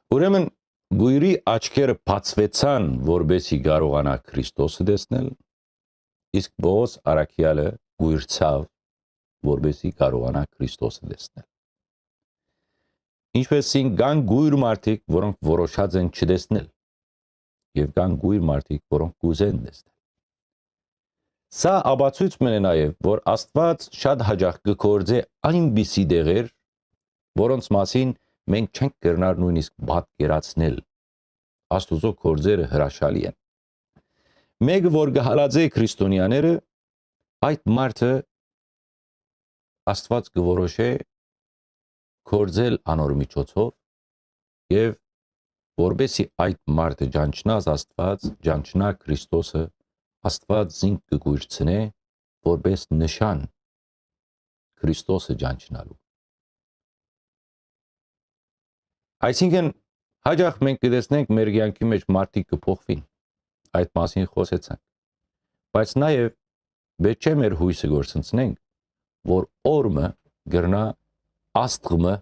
Ուրեմն գույրի աչքերը բացվեցան, որբեսի կարողանա Քրիստոսը տեսնել, իսկ Պողոս առաքյալը գույրցավ, որբեսի կարողանա Քրիստոսը տեսնել։ Ինչպես կան գույր մարդիկ, որոնք որոշած են չտեսնել, եւ կան գույր մարդիկ, որոնք կուզեն տեսնել։ Սա ապացույց մնա նաև, որ Աստված շատ հաճախ կգործե այնպիսի դեղեր, որոնց մասին մենք չենք կրնար նույնիսկ պատկերացնել։ Աստուծո գործերը հրաշալի են։ Մեկը որ գհալածե քրիստոնյաները, այդ մարդը Աստված կորոշե գործել անոր միջոցով եւ որբեսի այդ մարդը ճանչնաց Աստված, ճանչնա Քրիստոսը, Աստված զինք կգույրցնե որբես նշան Քրիստոսը ճանչնալու։ Այսինքն հաջող մենք կտեսնենք մեր կյանքի մեջ մարդիկ կփոխվին, այդ մասին խոսեցանք, բայց նաև պետք չէ մեր հույսը գործընծնենք, որ օրը գրնա աստղը,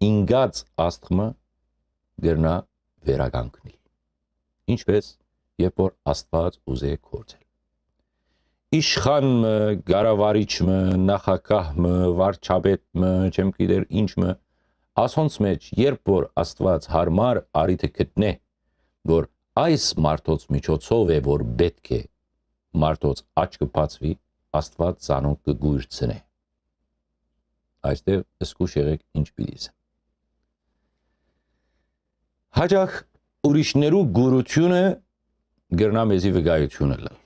ինգած աստղը գրնա վերականգնել, ինչպես երբ որ Աստված ուզե գործել։ Իշխանը, գարավարիչը, նախակահը, վարչապետը, չեմ գիտեր ինչը, ասոնց մեջ երբ որ Աստված հարմար արիթը գտնե, որ այս մարդոց միջոցով է որ պետք է մարդոց աչքը բացվի, Աստված ցանոք կգույրցնե։ Այստեղ զգուշ եղեք ինչ պիտի։ Հաջող ուրիշներու գուրությունը գրնա մեզի վկայությունը լալ։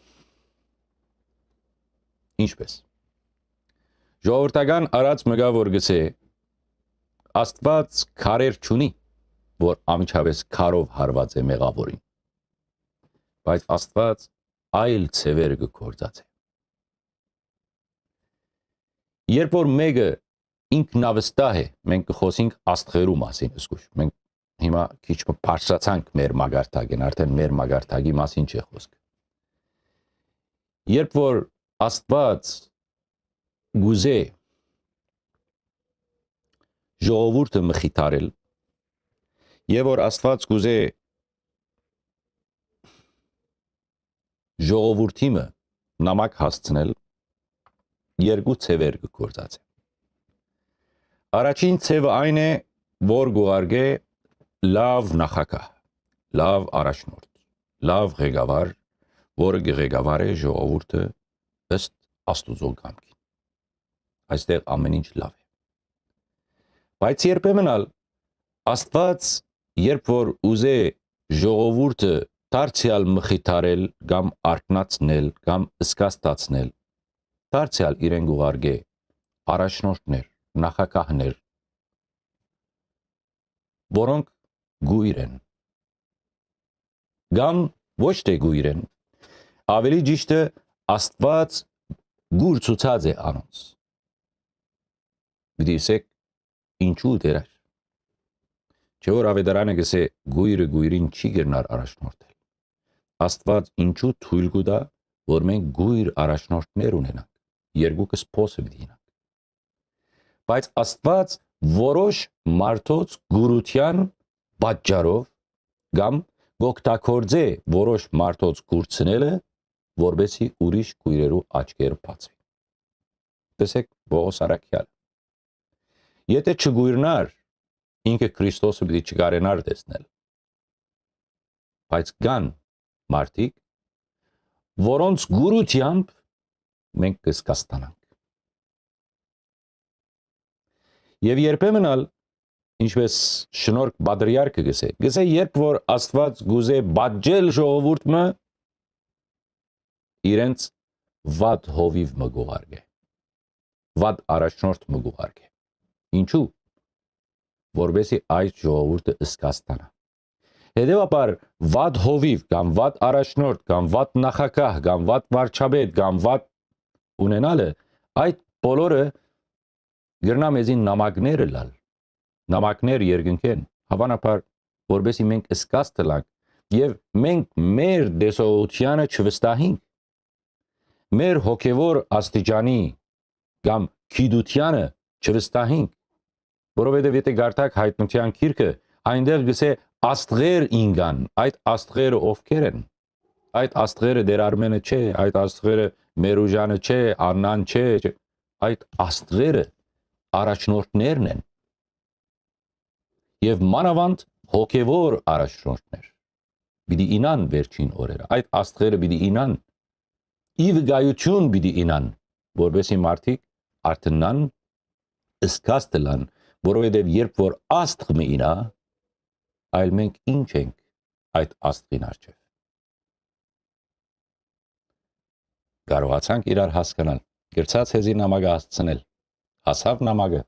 Ինչպես։ Ժողովրդական արած մգա որ գսե Աստված քարեր չունի, որ ամիջավես քարով հարված է մեղավորին, բայց Աստված այլ ցևեր գործած է։ Երբ որ մեկը ինքնավստահ է, մենք կխոսենք աստղերու մասին, զգուշ, մենք հիմա քիչ բարձրացանք մեր մագարտակին, արդեն մեր մագարտակի մասին չէ խոսքը։ Երբ որ Աստված գուզե ժողովուրդը մխիթարել, եւ որ Աստված գուզե ժողովուրդիմը նամակ հասցնել, երկու ցևեր գործած է։ Առաջին ցևը այն է, որ գուարգե լավ նախակահ, լավ առաջնորդ, լավ ղեկավար, որը ղեկավար է ժողովուրդը ըստ Աստուծո կամքին։ Այստեղ ամեն ինչ լավ է։ Բայց երբեմն Աստված երբ որ ուզե ժողովուրդը դարձյալ մխիթարել կամ արտնացնել կամ սկաստացնել, դարձյալ իրեն գուարգե առաջնորդներ, նախակահներ, որոնք գույր են, կամ ոչ թե գույր են, ավելի ճիշտը Աստված գուր ցուցած է անոնց։ Գիտեք ինչու դերաշ։ Չէ որ ավետարանը գսե գույրը գույրին չի գնար առաջնորդել։ Աստված ինչու թույլ կտա, որ մենք գույր առաջնորդներ ունենանք, երկուքս փոսը դինանք։ Բայց Աստված որոշ մարդոց գուրության պատճառով կամ գոկտակորձե որոշ մարդոց գուրցնելը, որբեսի ուրիշ գույրերու աչքերը բացվի։ Տեսեք Պողոս առաքյալ։ Եթե չգույրնար, ինքը Քրիստոսը պիտի չկարենար տեսնել։ Բայց կան մարդիկ, որոնց գուրությամբ մենք կսկաստանանք։ Եվ երբեմն ինչպես շնորհք Բադրիարքը գսե երբ որ Աստված գուզե բաժել ժողովուրդը իրենց վատ հովիվ մգուղարգե, վատ առաջնորդ մգուղարգե։ Ինչու? Որբեսի այդ ժողովուրդը սկաստանա։ Հետևաբար վատ հովիվ կամ վատ առաջնորդ կամ վատ նախակահ կամ վատ վարչապետ կամ վատ ունենալը այդ բոլորը գրնա մեզին նամակները լալ, նամակներ երկնքեն, հավանաբար որբեսի մենք սկաստ լանք եւ մենք մեր դեսողությանը չվստահենք, մեր հոգևոր աստիճանի կամ գիտությանը չվստահենք, որովհետև եթե գարտակ հայտնության գիրքը այնտեղ գսե աստղեր ինգան, այդ աստղերը ովքեր են։ Այդ աստղերը դեր Արմենը չէ, այդ աստղերը Մերուժանը չէ, Աննան չէ, այդ աստղերը առաջնորդներն են եւ մանավանդ հոգեվոր առաջնորդներ։ Պիտի ինան վերջին օրերը, այդ աստղերը պիտի ինան, ի վկայություն պիտի ինան, որովհետեւ մարդիկ արթնան, ըսկաց դլան, որովհետեւ երբ որ աստղ մի ինա, այլ մենք ինչ ենք այդ աստղին առջև։ Կարողացանք իրար հասկանալ, գրծած հեզի նամակը հասցնել, հասավ նամակը